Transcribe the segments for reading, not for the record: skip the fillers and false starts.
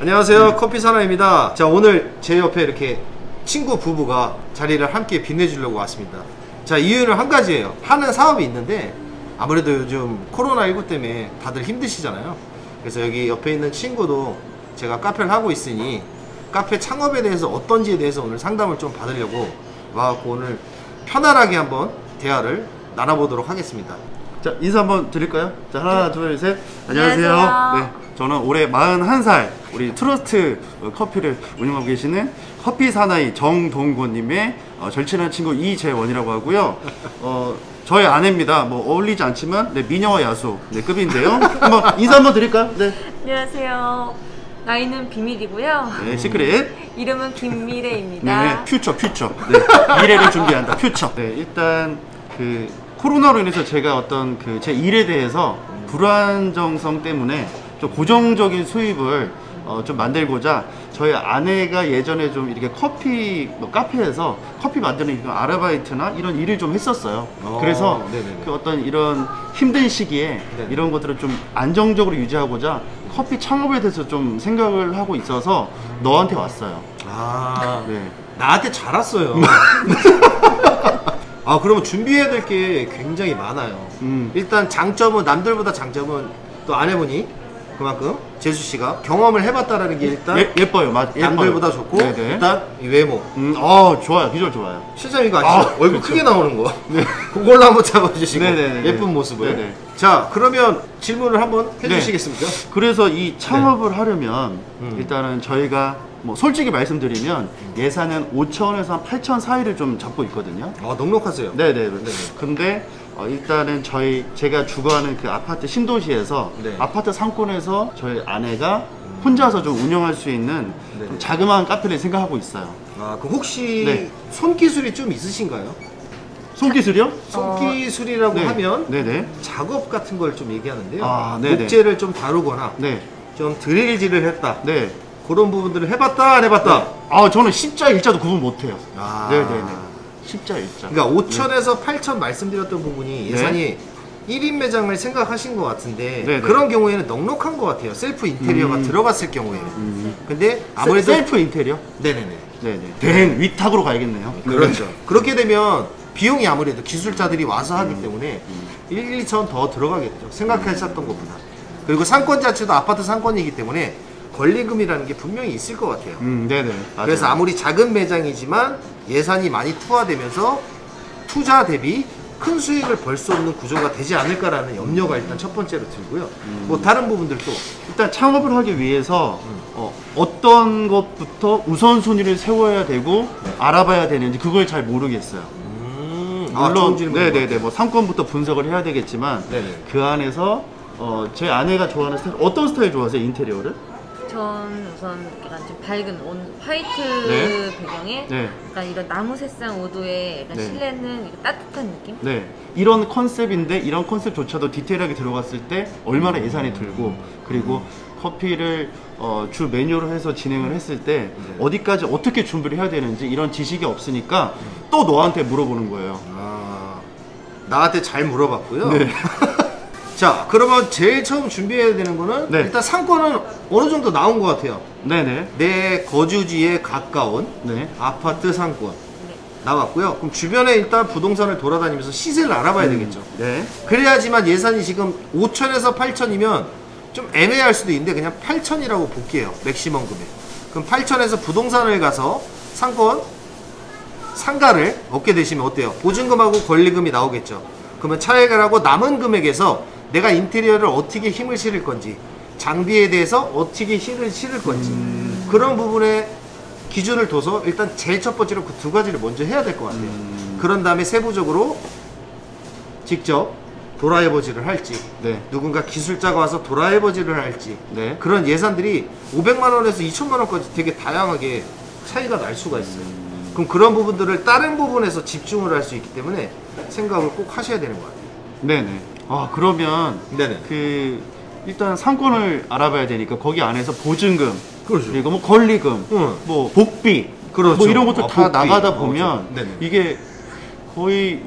안녕하세요. 커피사나입니다. 자, 오늘 제 옆에 이렇게 친구 부부가 자리를 함께 빛내주려고 왔습니다. 자, 이유는 한 가지예요. 하는 사업이 있는데 아무래도 요즘 코로나19 때문에 다들 힘드시잖아요. 그래서 여기 옆에 있는 친구도 제가 카페를 하고 있으니 카페 창업에 대해서 어떤지에 대해서 오늘 상담을 좀 받으려고 와갖고 오늘 편안하게 한번 대화를 나눠보도록 하겠습니다. 자, 인사 한번 드릴까요? 자, 하나, 둘, 셋. 안녕하세요. 안녕하세요. 네, 저는 올해 41살 우리 트러스트 커피를 운영하고 계시는 커피 사나이 정동권님의 절친한 친구 이재원이라고 하고요. 저의 아내입니다. 뭐 어울리지 않지만 네, 미녀와 야수 네, 급인데요. 한번 인사 한번 드릴까요? 네. 안녕하세요. 나이는 비밀이고요. 네, 시크릿. 이름은 김미래입니다. 네, 퓨처. 네, 미래를 준비한다. 퓨처. 네, 일단 그 코로나로 인해서 제가 어떤 그 제 일에 대해서 불안정성 때문에 좀 고정적인 수입을 좀 만들고자 저희 아내가 예전에 좀 이렇게 커피 카페에서 커피 만드는 이런 아르바이트나 이런 일을 좀 했었어요. 그래서 네네네. 그 어떤 이런 힘든 시기에 네네. 이런 것들을 좀 안정적으로 유지하고자 커피 창업에 대해서 좀 생각을 하고 있어서 너한테 왔어요. 아, 네. 나한테 잘 왔어요. 아, 그러면 준비해야 될 게 굉장히 많아요. 일단 장점은, 남들보다 장점은 또 아내분이 그만큼 제수씨가 경험을 해봤다라는 게 일단 예뻐요. 남들보다 좋고, 네네. 일단 이 외모. 좋아요. 비주얼 좋아요. 실장님 이거 아시죠? 얼굴 그쵸. 크게 나오는 거. 네. 그걸로 한번 잡아주시고 네네네. 예쁜 모습을. 네네. 자, 그러면 질문을 한번 해주시겠습니까? 그래서 이 창업을 하려면 일단은 저희가 뭐 솔직히 말씀드리면 예산은 5천에서 한 8천 사이를 좀 잡고 있거든요. 아, 넉넉하세요. 네네. 근데 일단은 제가 주거하는 그 아파트 신도시에서 네. 아파트 상권에서 저희 아내가 혼자서 좀 운영할 수 있는 네네. 좀 자그마한 카페를 생각하고 있어요. 아, 그럼 혹시 네. 손기술이 좀 있으신가요? 손기술이요? 손기술이라고 네. 하면 네네. 작업 같은 걸 좀 얘기하는데요. 아, 네네. 목재를 좀 다루거나 네. 좀 드릴질을 했다. 네. 그런 부분들을 해봤다, 안 해봤다? 저는 십자 일자도 구분 못해요. 아. 네네네. 십자 일자. 그러니까 5천에서 8천 말씀드렸던 부분이 예산이 1인 매장을 생각하신 것 같은데 네네. 그런 경우에는 넉넉한 것 같아요. 셀프 인테리어가 들어갔을 경우에는. 근데 아무래도 셀프 인테리어? 네네네. 네네. 대행 위탁으로 가야겠네요. 그렇죠. 그렇게 되면 비용이 아무래도 기술자들이 와서 하기 때문에 1, 2천 더 들어가겠죠. 생각하셨던 것보다. 그리고 상권 자체도 아파트 상권이기 때문에 권리금이라는 게 분명히 있을 것 같아요. 네네. 맞아요. 그래서 아무리 작은 매장이지만 예산이 많이 투하되면서 투자 대비 큰 수익을 벌 수 없는 구조가 되지 않을까라는 염려가 일단 첫 번째로 들고요. 뭐 다른 부분들도 일단 창업을 하기 위해서 어떤 것부터 우선순위를 세워야 되고 알아봐야 되는지 그걸 잘 모르겠어요. 물론 네네네 뭐 상권부터 분석을 해야 되겠지만 네네. 그 안에서 제 아내가 좋아하는 스타일 어떤 스타일 좋아하세요? 인테리어를? 전 우선 약간 좀 밝은 화이트 네. 배경에 네. 약간 이런 나무 색상 오도에 약간 네. 실내는 이렇게 따뜻한 느낌? 네, 이런 컨셉인데 이런 컨셉조차도 디테일하게 들어갔을 때 얼마나 예산이 들고 그리고 커피를 주 메뉴로 해서 진행을 했을 때 어디까지 어떻게 준비를 해야 되는지 이런 지식이 없으니까 또 너한테 물어보는 거예요. 아, 나한테 잘 물어봤고요. 네. 자, 그러면 제일 처음 준비해야 되는 거는 네. 일단 상권은 어느 정도 나온 것 같아요. 네네. 내 거주지에 가까운 네. 아파트 상권 나왔고요. 그럼 주변에 일단 부동산을 돌아다니면서 시세를 알아봐야 되겠죠. 네. 그래야지만 예산이 지금 5천에서 8천이면 좀 애매할 수도 있는데 그냥 8천이라고 볼게요. 맥시멈 금액. 그럼 8천에서 부동산을 가서 상가를 얻게 되시면 어때요? 보증금하고 권리금이 나오겠죠. 그러면 차액을 하고 남은 금액에서 내가 인테리어를 어떻게 힘을 실을 건지 장비에 대해서 어떻게 힘을 실을 건지 그런 부분에 기준을 둬서 일단 제일 첫 번째로 그 두 가지를 먼저 해야 될 것 같아요. 그런 다음에 세부적으로 직접 도라이버질을 할지 네. 누군가 기술자가 와서 도라이버질을 할지 네. 그런 예산들이 500만 원에서 2천만 원까지 되게 다양하게 차이가 날 수가 있어요. 그럼 그런 부분들을 다른 부분에서 집중을 할 수 있기 때문에 생각을 꼭 하셔야 되는 것 같아요. 네네. 그러면 네네. 일단 상권을 알아봐야 되니까 거기 안에서 보증금 그렇죠. 그리고 뭐 권리금 뭐 복비 그렇죠. 뭐 이런 것들 다 복비. 나가다 보면 네네. 이게 거의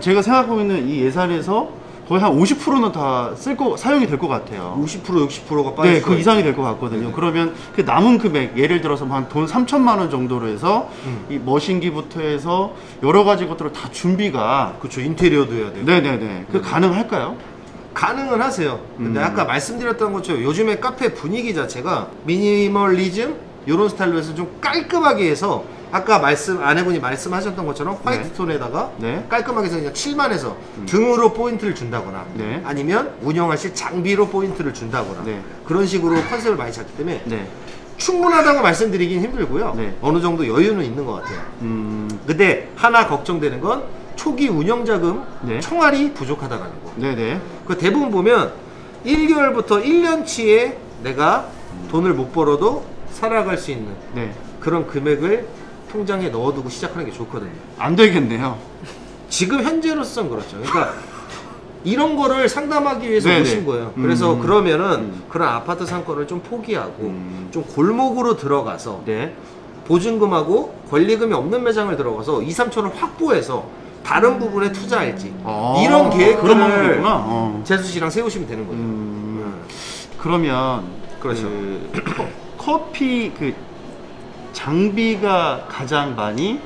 제가 생각하고 있는 이 예산에서 거의 한 50%는 다 사용이 될 것 같아요. 50% 60%가 빠질 네, 수가 그 이상이 있어요. 될 것 같거든요. 네네. 그러면 그 남은 금액, 예를 들어서 한 돈 3천만 원 정도로 해서 이 머신기부터 해서 여러 가지 것들을 다 준비가 그렇죠. 인테리어도 해야 되고. 네네네. 그 가능할까요? 가능은 하세요. 근데 아까 말씀드렸던 것처럼 요즘에 카페 분위기 자체가 미니멀리즘 이런 스타일로 해서 좀 깔끔하게 해서 아까 아내분이 말씀하셨던 것처럼 화이트 네. 톤에다가 네. 깔끔하게 해서 그냥 칠만해서 등으로 포인트를 준다거나 네. 아니면 운영하실 장비로 포인트를 준다거나 네. 그런 식으로 컨셉을 많이 잡기 때문에 네. 충분하다고 말씀드리긴 힘들고요. 네. 어느 정도 여유는 있는 것 같아요. 근데 하나 걱정되는 건 초기 운영자금 네. 총알이 부족하다는 거. 네네. 그 대부분 보면 1개월부터 1년치에 내가 돈을 못 벌어도 살아갈 수 있는 네. 그런 금액을 통장에 넣어두고 시작하는 게 좋거든요. 안 되겠네요. 지금 현재로서는 그렇죠. 그러니까 이런 거를 상담하기 위해서 네네. 오신 거예요. 그래서 그러면은 음. 그런 아파트 상권을 좀 포기하고 좀 골목으로 들어가서 네. 보증금하고 권리금이 없는 매장을 들어가서 2, 3천을 확보해서 다른 부분에 투자할지 아, 이런 그런 방법이 계획들을 있구나. 재수 씨랑 세우시면 되는 거죠. 그러면 그렇죠. 그 커피 그 장비가 가장 많이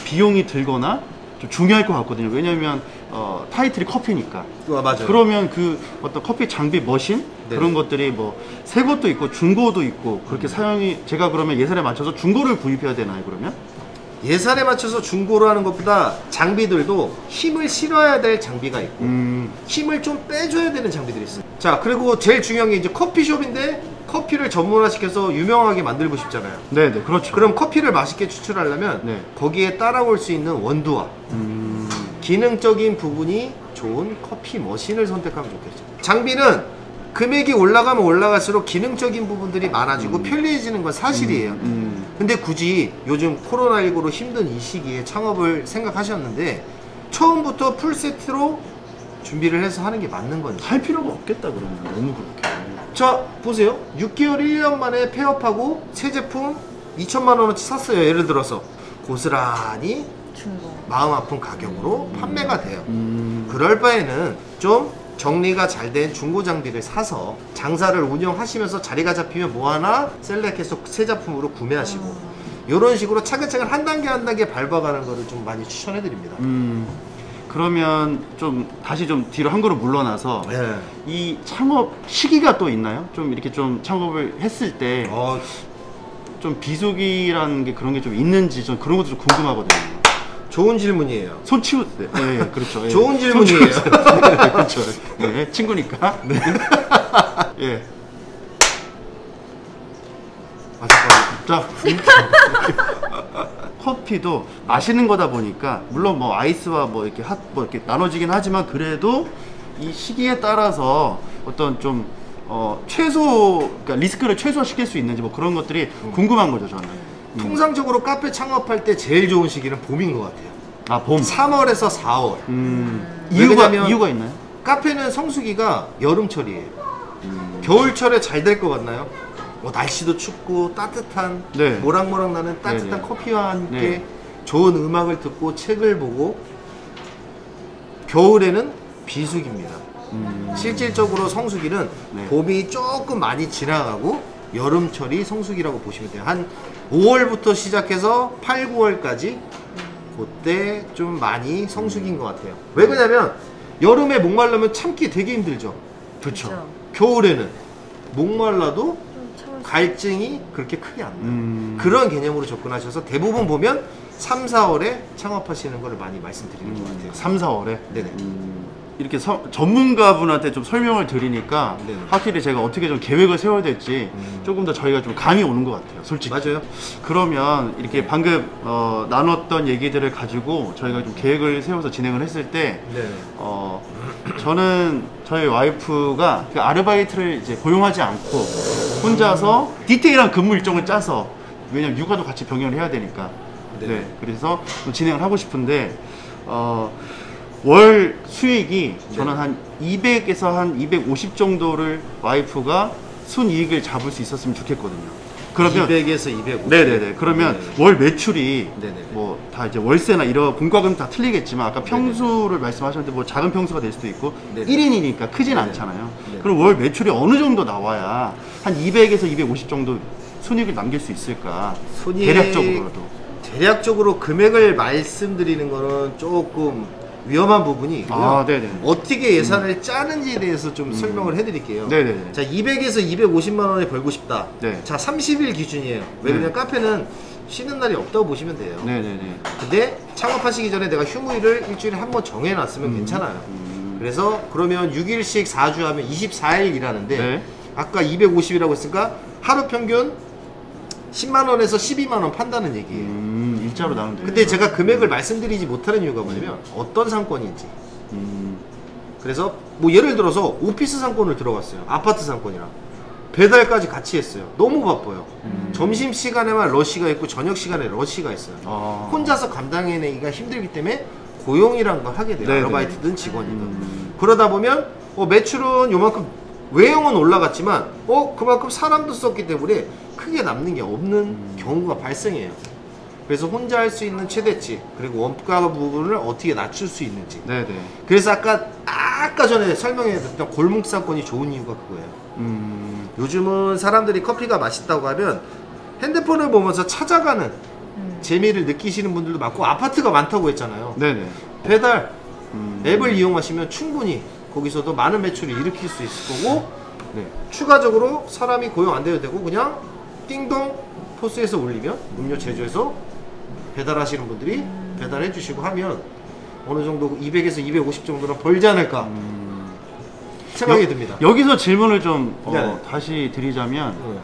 비용이 들거나 좀 중요할 것 같거든요. 왜냐면 타이틀이 커피니까. 맞아요. 그러면 그 어떤 커피 장비 머신 네. 그런 것들이 뭐 새 것도 있고 중고도 있고 그렇게 사용이 제가 그러면 예산에 맞춰서 중고를 구입해야 되나요? 그러면? 예산에 맞춰서 중고로 하는 것보다 장비들도 힘을 실어야 될 장비가 있고 힘을 좀 빼줘야 되는 장비들이 있어요. 자, 그리고 제일 중요한 게 이제 커피숍인데 커피를 전문화시켜서 유명하게 만들고 싶잖아요. 네네 그렇죠. 그럼 커피를 맛있게 추출하려면 네. 거기에 따라올 수 있는 원두와 기능적인 부분이 좋은 커피 머신을 선택하면 좋겠죠. 장비는 금액이 올라가면 올라갈수록 기능적인 부분들이 많아지고 편리해지는 건 사실이에요. 근데 굳이 요즘 코로나19로 힘든 이 시기에 창업을 생각하셨는데 처음부터 풀세트로 준비를 해서 하는 게 맞는 건지. 할 필요가 없겠다 그러면 너무 그렇게. 자, 보세요. 6개월, 1년 만에 폐업하고 새 제품 2천만 원어치 샀어요. 예를 들어서 고스란히 중고. 마음 아픈 가격으로 판매가 돼요. 그럴 바에는 좀 정리가 잘 된 중고 장비를 사서 장사를 운영하시면서 자리가 잡히면 뭐 하나 셀렉해서 새 제품으로 구매하시고 이런 식으로 차근차근 한 단계 한 단계 밟아가는 거를 좀 많이 추천해 드립니다. 그러면 좀 다시 좀 뒤로 한 걸음 물러나서 네. 이 창업 시기가 또 있나요? 좀 이렇게 좀 창업을 했을 때 좀 비수기라는 게 그런 게 좀 있는지 좀 그런 것도 좀 궁금하거든요. 좋은 질문이에요. 손 치우 네, 네, 그렇죠. 예. 좋은 손 질문이에요. 치우세요. 네, 그렇죠. 네, 친구니까. 네. 예. 아, 잠깐만. 자, 커피도 마시는 거다 보니까 물론 뭐 아이스와 뭐 이렇게 뭐 이렇게 나눠지긴 하지만 그래도 이 시기에 따라서 어떤 좀 그러니까 리스크를 최소화시킬 수 있는지 뭐 그런 것들이 궁금한 거죠 저는. 통상적으로 카페 창업할 때 제일 좋은 시기는 봄인 것 같아요. 아 봄. 3월에서 4월. 이유가 있나요? 카페는 성수기가 여름철이에요. 겨울철에 잘 될 것 같나요? 날씨도 춥고 따뜻한 네. 모락모락 나는 따뜻한 네네. 커피와 함께 네. 좋은 음악을 듣고 책을 보고 겨울에는 비수기입니다. 실질적으로 성수기는 네. 봄이 조금 많이 지나가고 여름철이 성수기라고 보시면 돼요. 한 5월부터 시작해서 8, 9월까지 그때 좀 많이 성수기인 것 같아요. 왜 그러냐면 여름에 목말라면 참기 되게 힘들죠. 그렇죠. 겨울에는 목말라도 참을 수- 갈증이 그렇게 크게 안 나요. 그런 그런 개념으로 접근하셔서 대부분 보면 3, 4월에 창업하시는 거를 많이 말씀드리는 것 같아요. 3, 4월에 네네. 이렇게 전문가분한테 좀 설명을 드리니까 네네. 확실히 제가 어떻게 좀 계획을 세워야 될지 조금 더 저희가 좀 감이 오는 것 같아요 솔직히. 맞아요. 그러면 이렇게 방금 나눴던 얘기들을 가지고 저희가 좀 계획을 세워서 진행을 했을 때 네. 저는 저희 와이프가 그 아르바이트를 이제 고용하지 않고 혼자서 디테일한 근무 일정을 짜서 왜냐면 육아도 같이 병행을 해야 되니까 네, 그래서 좀 진행을 하고 싶은데 월 수익이 저는 한 200에서 한 250 정도를 와이프가 순이익을 잡을 수 있었으면 좋겠거든요. 그러면 200에서 250. 네네네. 그러면 네. 월 매출이 네네네. 뭐 다 이제 월세나 이런 분과금 다 틀리겠지만 아까 평수를 말씀하셨는데 뭐 작은 평수가 될 수도 있고 네네. 1인이니까 크진 네네. 않잖아요. 네네. 그럼 월 매출이 어느 정도 나와야 한 200에서 250 정도 순익을 남길 수 있을까? 대략적으로라도. 대략적으로 금액을 말씀드리는 거는 조금 위험한 부분이 있고요. 아, 네네. 어떻게 예산을 짜는지에 대해서 좀 설명을 해드릴게요. 네네네. 자, 200에서 250만 원에 벌고 싶다. 네. 자, 30일 기준이에요. 왜 네. 그냥 카페는 쉬는 날이 없다고 보시면 돼요. 네네네. 근데 창업하시기 전에 내가 휴무일을 일주일에 한 번 정해놨으면 괜찮아요. 그래서 그러면 6일씩 4주 하면 24일 일하는데 네. 아까 250이라고 했으니까 하루 평균 10만 원에서 12만 원 판다는 얘기예요. 일자로 나누면 돼요. 근데 제가 금액을 말씀드리지 못하는 이유가 뭐냐면 어떤 상권인지. 그래서 뭐 예를 들어서 오피스 상권을 들어갔어요. 아파트 상권이랑 배달까지 같이 했어요. 너무 바빠요. 점심 시간에만 러시가 있고 저녁 시간에 러시가 있어요. 아. 혼자서 감당해내기가 힘들기 때문에 고용이란 걸 하게 돼요. 네네. 아르바이트든 직원이든. 그러다 보면 매출은 요만큼 외형은 올라갔지만 그만큼 사람도 썼기 때문에 크게 남는 게 없는 경우가 발생해요. 그래서 혼자 할 수 있는 최대치 그리고 원가 부분을 어떻게 낮출 수 있는지. 네네. 그래서 아까 전에 설명해드렸던 골목 상권이 좋은 이유가 그거예요. 요즘은 사람들이 커피가 맛있다고 하면 핸드폰을 보면서 찾아가는 재미를 느끼시는 분들도 많고 아파트가 많다고 했잖아요. 네네. 배달 앱을 이용하시면 충분히 거기서도 많은 매출을 일으킬 수 있을 거고 네. 추가적으로 사람이 고용 안 돼도 되고 그냥 띵동 포스에서 올리면 음료 제조해서 배달하시는 분들이 배달해 주시고 하면 어느 정도 200에서 250 정도는 벌지 않을까 생각이 듭니다. 여기서 질문을 좀 네. 다시 드리자면 네.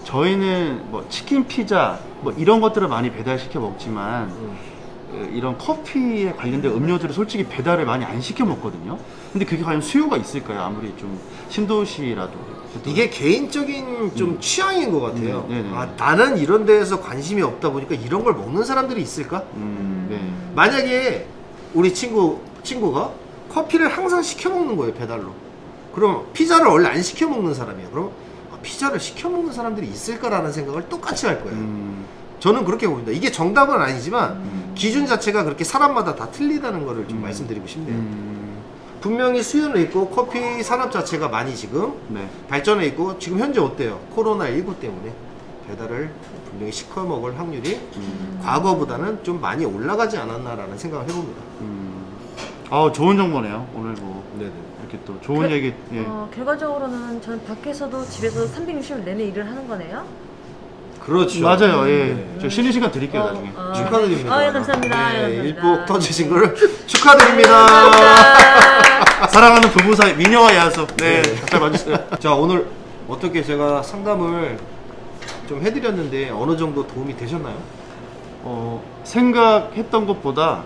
저희는 뭐 치킨, 피자 뭐 이런 것들을 많이 배달시켜 먹지만 이런 커피에 관련된 음료들을 솔직히 배달을 많이 안 시켜 먹거든요. 근데 그게 과연 수요가 있을까요? 아무리 좀 신도시라도. 이게 개인적인 좀 취향인 것 같아요. 네네. 나는 이런 데에서 관심이 없다 보니까 이런 걸 먹는 사람들이 있을까? 네. 만약에 우리 친구가 커피를 항상 시켜 먹는 거예요, 배달로. 그럼 피자를 원래 안 시켜 먹는 사람이에요. 그럼 피자를 시켜 먹는 사람들이 있을까라는 생각을 똑같이 할 거예요. 저는 그렇게 봅니다. 이게 정답은 아니지만 기준 자체가 그렇게 사람마다 다 틀리다는 거를 좀 말씀드리고 싶네요. 분명히 수요는 있고 커피 산업 자체가 많이 지금 네. 발전해 있고 지금 현재 어때요? 코로나19 때문에 배달을 분명히 시켜 먹을 확률이 과거보다는 좀 많이 올라가지 않았나라는 생각을 해봅니다. 좋은 정보네요. 오늘 뭐 네네. 이렇게 또 좋은 얘기. 예. 결과적으로는 저는 밖에서도 집에서도 360일 내내 일을 하는 거네요. 그렇죠. 맞아요. 예. 네. 저 쉬는 시간 드릴게요, 나중에. 축하드립니다. 예, 감사합니다. 예, 네, 감사합니다. 일복 터지신 거를 축하드립니다. 감사합니다. 사랑하는 부부 사이 미녀와 야수. 네. 잘 봐주세요. 자, 오늘 어떻게 제가 상담을 좀 해드렸는데 어느 정도 도움이 되셨나요? 생각했던 것보다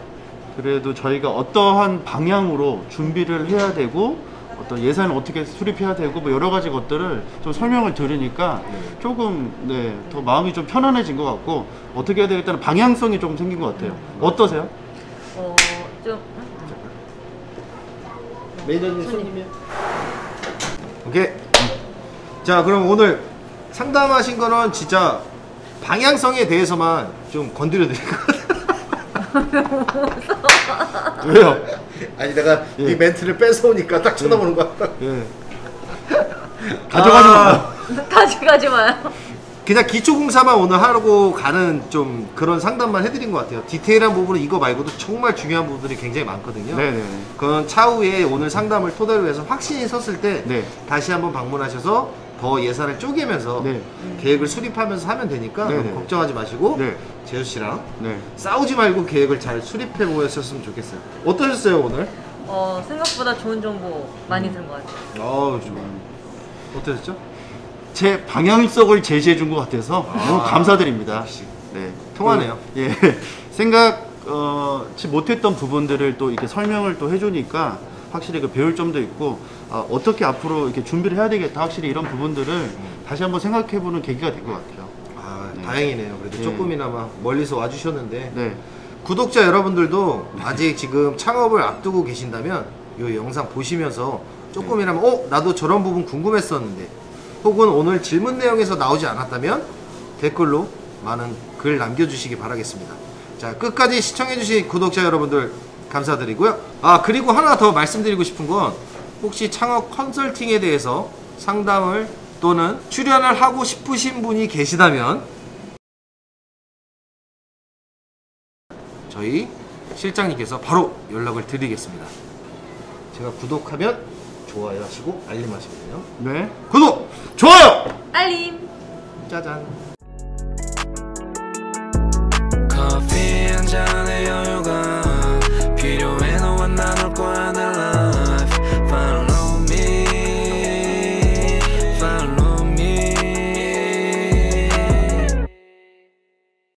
그래도 저희가 어떠한 방향으로 준비를 해야 되고 어떤 예산을 어떻게 수립해야 되고 뭐 여러 가지 것들을 좀 설명을 들으니까 조금 더 마음이 좀 편안해진 것 같고 어떻게 해야 되겠다는 방향성이 조금 생긴 것 같아요. 어떠세요? 좀 매니저님 손님이요? 오케이. 자, 그럼 오늘 상담하신 거는 진짜 방향성에 대해서만 좀 건드려 드릴 것 같아요. 왜요? 아니 내가 이 멘트를 뺏어오니까 딱 쳐다보는 것 같다. 예. 가져가지 마. 가져가지 마요. 그냥 기초공사만 오늘 하고 가는 좀 그런 상담만 해드린 것 같아요. 디테일한 부분은 이거 말고도 정말 중요한 부분들이 굉장히 많거든요. 네네. 그건 차후에 오늘 상담을 토대로 해서 확신이 섰을 때 네. 다시 한번 방문하셔서 더 예산을 쪼개면서 네. 계획을 수립하면서 하면 되니까 네네. 너무 걱정하지 마시고 네. 재수 씨랑 네. 싸우지 말고 계획을 잘 수립해 보셨으면 좋겠어요. 어떠셨어요 오늘? 생각보다 좋은 정보 많이 들은 것 같아요. 좋아요. 어떠셨죠? 제 방향성을 제시해 준 것 같아서 너무 감사드립니다. 역시. 네. 통하네요. 예. 생각지 못했던 부분들을 또 이렇게 설명을 또 해주니까 확실히 그 배울 점도 있고 어떻게 앞으로 이렇게 준비를 해야 되겠다. 확실히 이런 부분들을 다시 한번 생각해보는 계기가 된 것 같아요. 네. 다행이네요. 그래도 네. 조금이나마 멀리서 와주셨는데 네. 구독자 여러분들도 아직 지금 창업을 앞두고 계신다면 이 영상 보시면서 조금이나마 나도 저런 부분 궁금했었는데 혹은 오늘 질문 내용에서 나오지 않았다면 댓글로 많은 글 남겨주시기 바라겠습니다. 자, 끝까지 시청해주신 구독자 여러분들 감사드리고요. 아, 그리고 하나 더 말씀드리고 싶은 건 혹시 창업 컨설팅에 대해서 상담을 또는 출연을 하고 싶으신 분이 계시다면 저희 실장님께서 바로 연락을 드리겠습니다. 제가 구독하면 좋아요 하시고 알림 하시거든요. 네. 구독! 좋아요! 알림! 짜잔.